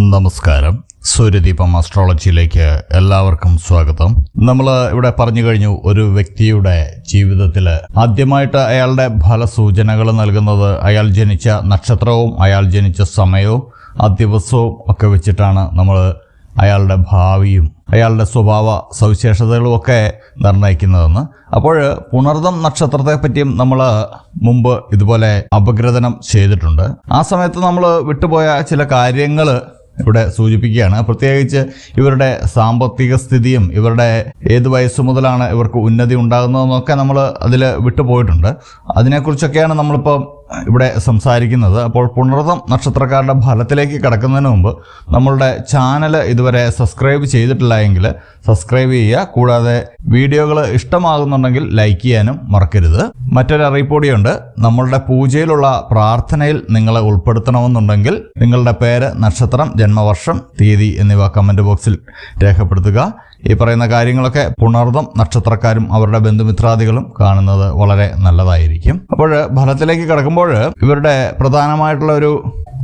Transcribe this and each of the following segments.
നമസ്കാരം. സൂര്യദീപം അസ്ട്രോളജിയിലേക്ക് എല്ലാവർക്കും സ്വാഗതം. നമ്മൾ ഇവിടെ പറഞ്ഞു കഴിഞ്ഞു, ഒരു വ്യക്തിയുടെ ജീവിതത്തിൽ ആദ്യമായിട്ട് അയാളുടെ ഫലസൂചനകൾ നൽകുന്നത് അയാൾ ജനിച്ച നക്ഷത്രവും അയാൾ ജനിച്ച സമയവും ആ ദിവസവും ഒക്കെ വെച്ചിട്ടാണ് നമ്മൾ അയാളുടെ ഭാവിയും അയാളുടെ സ്വഭാവ സവിശേഷതകളും ഒക്കെ നിർണ്ണയിക്കുന്നതെന്ന്. അപ്പോൾ പുണർദം നക്ഷത്രത്തെ പറ്റിയും നമ്മൾ മുമ്പ് ഇതുപോലെ അപഗ്രഥനം ചെയ്തിട്ടുണ്ട്. ആ സമയത്ത് നമ്മൾ വിട്ടുപോയ ചില കാര്യങ്ങൾ ഇവിടെ സൂചിപ്പിക്കുകയാണ്. പ്രത്യേകിച്ച് ഇവരുടെ സാമ്പത്തിക സ്ഥിതിയും ഇവരുടെ ഏത് വയസ്സ് മുതലാണ് ഇവർക്ക് ഉന്നതി ഉണ്ടാകുന്നതെന്നൊക്കെ നമ്മൾ അതിൽ വിട്ടുപോയിട്ടുണ്ട്. അതിനെക്കുറിച്ചൊക്കെയാണ് നമ്മളിപ്പോൾ ഇവിടെ സംസാരിക്കുന്നത്. അപ്പോൾ പുണർദം നക്ഷത്രക്കാരുടെ ഫലത്തിലേക്ക് കടക്കുന്നതിന് മുമ്പ് നമ്മളുടെ ചാനൽ ഇതുവരെ സബ്സ്ക്രൈബ് ചെയ്തിട്ടില്ല എങ്കിൽ സബ്സ്ക്രൈബ് ചെയ്യുക. കൂടാതെ വീഡിയോകൾ ഇഷ്ടമാകുന്നുണ്ടെങ്കിൽ ലൈക്ക് ചെയ്യാനും മറക്കരുത്. മറ്റൊരു അറിയിപ്പ് കൂടിയുണ്ട്. നമ്മളുടെ പൂജയിലുള്ള പ്രാർത്ഥനയിൽ നിങ്ങളെ ഉൾപ്പെടുത്തണമെന്നുണ്ടെങ്കിൽ നിങ്ങളുടെ പേര്, നക്ഷത്രം, ജന്മവർഷം, തീയതി എന്നിവ കമൻറ്റ് ബോക്സിൽ രേഖപ്പെടുത്തുക. ഈ പറയുന്ന കാര്യങ്ങളൊക്കെ പുണർദം നക്ഷത്രക്കാരും അവരുടെ ബന്ധുമിത്രാദികളും കാണുന്നത് വളരെ നല്ലതായിരിക്കും. അപ്പോൾ ഫലത്തിലേക്ക് കടക്കുമ്പോൾ ഇവരുടെ പ്രധാനമായിട്ടുള്ള ഒരു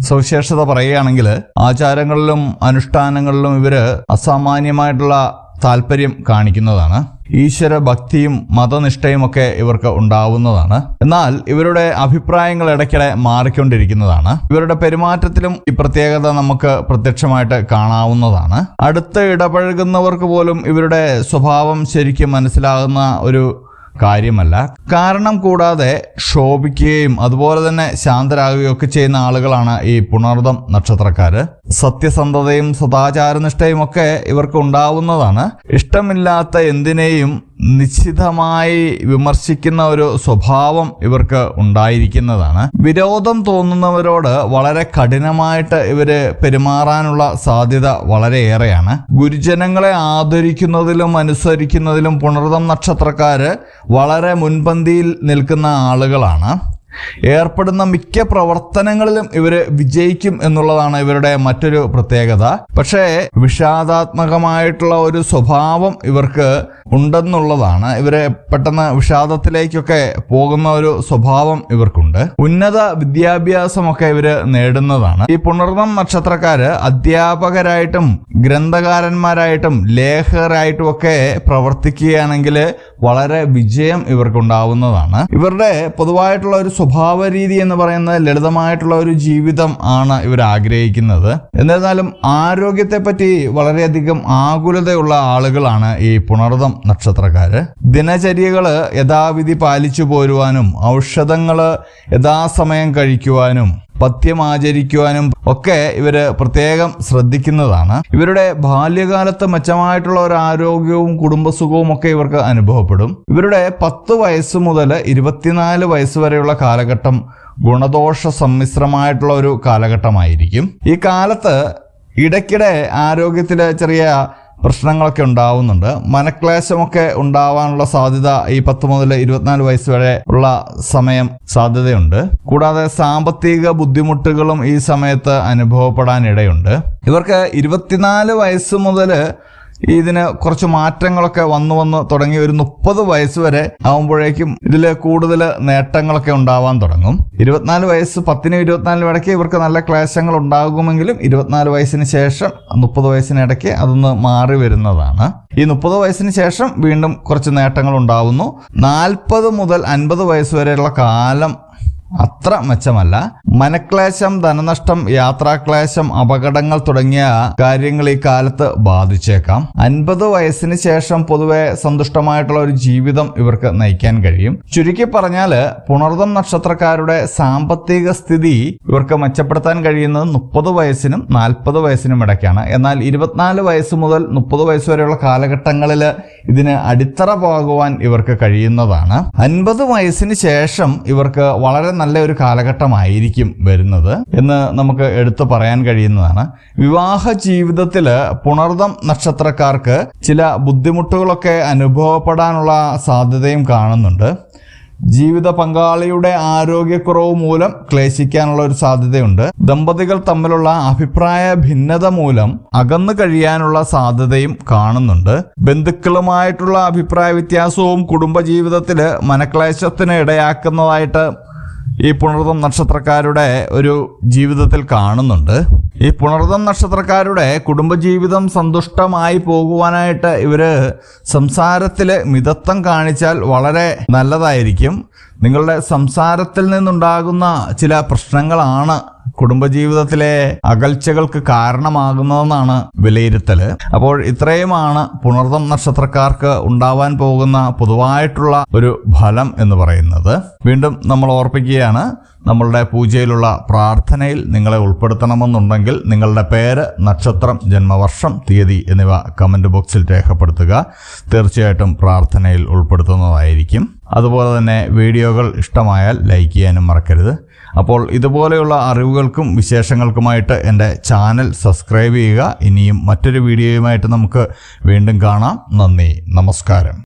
സവിശേഷത പറയുകയാണെങ്കിൽ, ആചാരങ്ങളിലും അനുഷ്ഠാനങ്ങളിലും ഇവര് അസാമാന്യമായിട്ടുള്ള താല്പര്യം കാണിക്കുന്നതാണ്. ഈശ്വര ഭക്തിയും മതനിഷ്ഠയും ഒക്കെ ഇവർക്ക് ഉണ്ടാവുന്നതാണ്. എന്നാൽ ഇവരുടെ അഭിപ്രായങ്ങൾ ഇടയ്ക്കിടെ മാറിക്കൊണ്ടിരിക്കുന്നതാണ്. ഇവരുടെ പെരുമാറ്റത്തിലും ഈ പ്രത്യേകത നമുക്ക് പ്രത്യക്ഷമായിട്ട് കാണാവുന്നതാണ്. അടുത്ത് ഇടപഴകുന്നവർക്ക് പോലും ഇവരുടെ സ്വഭാവം ശരിക്കും മനസ്സിലാകുന്ന ഒരു കാര്യമല്ല. കാരണം കൂടാതെ ശോഭിക്കുകയും അതുപോലെ തന്നെ ശാന്തരാകുകയും ഒക്കെ ചെയ്യുന്ന ആളുകളാണ് ഈ പുണർദം നക്ഷത്രക്കാര്. സത്യസന്ധതയും സദാചാരനിഷ്ഠയും ഒക്കെ ഇവർക്ക് ഉണ്ടാവുന്നതാണ്. ഇഷ്ടമില്ലാത്ത എന്തിനേയും നിശ്ചിതമായി വിമർശിക്കുന്ന ഒരു സ്വഭാവം ഇവർക്ക് ഉണ്ടായിരിക്കുന്നതാണ്. വിരോധം തോന്നുന്നവരോട് വളരെ കഠിനമായിട്ട് ഇവര് പെരുമാറാനുള്ള സാധ്യത വളരെയേറെയാണ്. ഗുരുജനങ്ങളെ ആദരിക്കുന്നതിലും അനുസരിക്കുന്നതിലും പുണർദം നക്ഷത്രക്കാര് വളരെ മുൻപന്തിയിൽ നിൽക്കുന്ന ആളുകളാണ്. ഏർപ്പെടുന്ന മിക്ക പ്രവർത്തനങ്ങളിലും ഇവര് വിജയിക്കും എന്നുള്ളതാണ് ഇവരുടെ മറ്റൊരു പ്രത്യേകത. പക്ഷേ വിഷാദാത്മകമായിട്ടുള്ള ഒരു സ്വഭാവം ഇവർക്ക് ഉണ്ടെന്നുള്ളതാണ്. ഇവര് പെട്ടെന്ന് വിഷാദത്തിലേക്കൊക്കെ പോകുന്ന ഒരു സ്വഭാവം ഇവർക്കുണ്ട്. ഉന്നത വിദ്യാഭ്യാസമൊക്കെ ഇവര് നേടുന്നതാണ്. ഈ പുണർദം നക്ഷത്രക്കാര് അധ്യാപകരായിട്ടും ഗ്രന്ഥകാരന്മാരായിട്ടും ലേഖകരായിട്ടും ഒക്കെ പ്രവർത്തിക്കുകയാണെങ്കിൽ വളരെ വിജയം ഇവർക്കുണ്ടാവുന്നതാണ്. ഇവരുടെ പൊതുവായിട്ടുള്ള ഒരു സ്വഭാവ രീതി എന്ന് പറയുന്നത് ലളിതമായിട്ടുള്ള ഒരു ജീവിതം ആണ് ഇവർ ആഗ്രഹിക്കുന്നത്. എന്നിരുന്നാലും ആരോഗ്യത്തെപ്പറ്റി വളരെയധികം ആകുലതയുള്ള ആളുകളാണ് ഈ പുണർദം നക്ഷത്രക്കാര്. ദിനചര്യകള് യഥാവിധി പാലിച്ചു പോരുവാനും ഔഷധങ്ങള് യഥാസമയം കഴിക്കുവാനും പഥ്യം ആചരിക്കുവാനും ഒക്കെ ഇവര് പ്രത്യേകം ശ്രദ്ധിക്കുന്നതാണ്. ഇവരുടെ ബാല്യകാലത്ത് മെച്ചമായിട്ടുള്ള ഒരു ആരോഗ്യവും കുടുംബസുഖവും ഒക്കെ ഇവർക്ക് അനുഭവപ്പെടും. ഇവരുടെ 10 വയസ്സ് മുതൽ 24 വയസ്സ് വരെയുള്ള കാലഘട്ടം ഗുണദോഷ സമ്മിശ്രമായിട്ടുള്ള ഒരു കാലഘട്ടമായിരിക്കും. ഈ കാലത്ത് ഇടയ്ക്കിടെ ആരോഗ്യത്തിലെ ചെറിയ പ്രശ്നങ്ങളൊക്കെ ഉണ്ടാവുന്നുണ്ട്. മനക്ലേശമൊക്കെ ഉണ്ടാവാനുള്ള സാധ്യത ഈ 10 മുതൽ 24 വയസ്സ് വരെ ഉള്ള സമയം സാധ്യതയുണ്ട്. കൂടാതെ സാമ്പത്തിക ബുദ്ധിമുട്ടുകളും ഈ സമയത്ത് അനുഭവപ്പെടാനിടയുണ്ട്. ഇവർക്ക് 24 വയസ്സ് മുതൽ ഇതിന് കുറച്ച് മാറ്റങ്ങളൊക്കെ വന്നു തുടങ്ങി ഒരു 30 വയസ്സ് വരെ ആവുമ്പോഴേക്കും ഇതിൽ കൂടുതൽ നേട്ടങ്ങളൊക്കെ ഉണ്ടാവാൻ തുടങ്ങും. 24 വയസ്സ് 10നും 24 ഇടയ്ക്ക് ഇവർക്ക് നല്ല ക്ലേശങ്ങൾ ഉണ്ടാകുമെങ്കിലും 24 വയസ്സിന് ശേഷം 30 വയസ്സിനിടയ്ക്ക് അതൊന്ന് മാറി വരുന്നതാണ്. ഈ 30 വയസ്സിന് ശേഷം വീണ്ടും കുറച്ച് നേട്ടങ്ങൾ ഉണ്ടാവുന്നു. 40 മുതൽ 50 വയസ്സ് വരെയുള്ള കാലം അത്ര മെച്ചമല്ല. മനക്ലേശം, ധനനഷ്ടം, യാത്രാക്ലേശം, അപകടങ്ങൾ തുടങ്ങിയ കാര്യങ്ങൾ ഈ കാലത്ത് ബാധിച്ചേക്കാം. 50 വയസ്സിന് ശേഷം പൊതുവെ സന്തുഷ്ടമായിട്ടുള്ള ഒരു ജീവിതം ഇവർക്ക് നയിക്കാൻ കഴിയും. ചുരുക്കി പറഞ്ഞാല് പുണർദം നക്ഷത്രക്കാരുടെ സാമ്പത്തിക സ്ഥിതി ഇവർക്ക് മെച്ചപ്പെടുത്താൻ കഴിയുന്നത് 30 വയസ്സിനും 40 വയസ്സിനും ഇടയ്ക്കാണ്. എന്നാൽ 24 വയസ്സ് മുതൽ 30 വയസ്സ് വരെയുള്ള കാലഘട്ടങ്ങളിൽ ഇതിന് അടിത്തറ പാകുവാൻ ഇവർക്ക് കഴിയുന്നതാണ്. 50 വയസ്സിന് ശേഷം ഇവർക്ക് വളരെ നല്ല ഒരു കാലഘട്ടമായിരിക്കും വരുന്നത് എന്ന് നമുക്ക് എടുത്തു പറയാൻ കഴിയുന്നതാണ്. വിവാഹ ജീവിതത്തിൽ പുണർദം നക്ഷത്രക്കാർക്ക് ചില ബുദ്ധിമുട്ടുകളൊക്കെ അനുഭവപ്പെടാനുള്ള സാധ്യതയും കാണുന്നുണ്ട്. ജീവിത പങ്കാളിയുടെ ആരോഗ്യക്കുറവ് മൂലം ക്ലേശിക്കാനുള്ള ഒരു സാധ്യതയുണ്ട്. ദമ്പതികൾ തമ്മിലുള്ള അഭിപ്രായ ഭിന്നത മൂലം അകന്നു കഴിയാനുള്ള സാധ്യതയും കാണുന്നുണ്ട്. ബന്ധുക്കളുമായിട്ടുള്ള അഭിപ്രായ വ്യത്യാസവും കുടുംബജീവിതത്തിൽ മനക്ലേശത്തിന് ഇടയാക്കുന്നതായിട്ട് ഈ പുണർതം നക്ഷത്രക്കാരുടെ ഒരു ജീവിതത്തിൽ കാണുന്നുണ്ട്. ഈ പുണർതം നക്ഷത്രക്കാരുടെ കുടുംബജീവിതം സന്തുഷ്ടമായി പോകുവാനായിട്ട് ഇവര് സംസാരത്തിൽ മിതത്വം കാണിച്ചാൽ വളരെ നല്ലതായിരിക്കും. നിങ്ങളുടെ സംസാരത്തിൽ നിന്നുണ്ടാകുന്ന ചില പ്രശ്നങ്ങളാണ് കുടുംബജീവിതത്തിലെ അകൽച്ചകൾക്ക് കാരണമാകുന്നതെന്നാണ് വിലയിരുത്തൽ. അപ്പോൾ ഇത്രയുമാണ് പുണർതം നക്ഷത്രക്കാർക്ക് ഉണ്ടാവാൻ പോകുന്ന പൊതുവായിട്ടുള്ള ഒരു ഫലം എന്ന് പറയുന്നത്. വീണ്ടും നമ്മൾ ഓർപ്പിക്കുകയാണ്, നമ്മളുടെ പൂജയിലുള്ള പ്രാർത്ഥനയിൽ നിങ്ങളെ ഉൾപ്പെടുത്തണമെന്നുണ്ടെങ്കിൽ നിങ്ങളുടെ പേര്, നക്ഷത്രം, ജന്മവർഷം, തീയതി എന്നിവ കമൻറ്റ് ബോക്സിൽ രേഖപ്പെടുത്തുക. തീർച്ചയായിട്ടും പ്രാർത്ഥനയിൽ ഉൾപ്പെടുത്തുന്നതായിരിക്കും. അതുപോലെ തന്നെ വീഡിയോകൾ ഇഷ്ടമായാൽ ലൈക്ക് ചെയ്യാനും മറക്കരുത്. അപ്പോൾ ഇതുപോലെയുള്ള അറിവുകൾക്കും വിശേഷങ്ങൾക്കുമായിട്ട് എൻ്റെ ചാനൽ സബ്സ്ക്രൈബ് ചെയ്യുക. ഇനിയും മറ്റൊരു വീഡിയോയുമായിട്ട് നമുക്ക് വീണ്ടും കാണാം. നന്ദി, നമസ്കാരം.